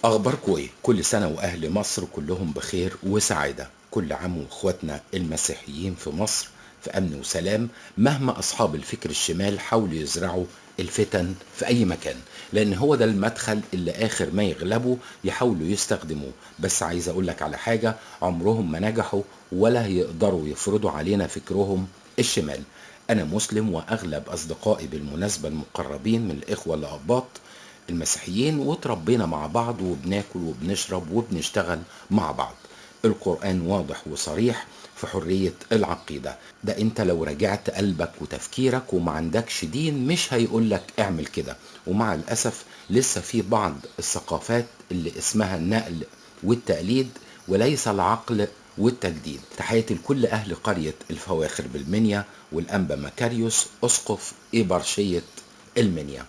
أخباركم إيه؟ كل سنة وأهل مصر كلهم بخير وسعادة. كل عام وإخواتنا المسيحيين في مصر في أمن وسلام، مهما أصحاب الفكر الشمال حاولوا يزرعوا الفتن في أي مكان، لأن هو ده المدخل اللي آخر ما يغلبوا يحاولوا يستخدموه. بس عايز أقولك على حاجة، عمرهم ما نجحوا ولا يقدروا يفرضوا علينا فكرهم الشمال. أنا مسلم وأغلب أصدقائي بالمناسبة المقربين من الإخوة الأقباط المسيحيين، وتربينا مع بعض وبناكل وبنشرب وبنشتغل مع بعض. القرآن واضح وصريح في حرية العقيدة. ده انت لو رجعت قلبك وتفكيرك وما عندكش دين مش هيقولك اعمل كده. ومع الأسف لسه في بعض الثقافات اللي اسمها النقل والتقليد وليس العقل والتجديد. تحياتي لكل أهل قرية الفواخر بالمنيا، والأنبا مكاريوس أسقف إبرشية المنيا.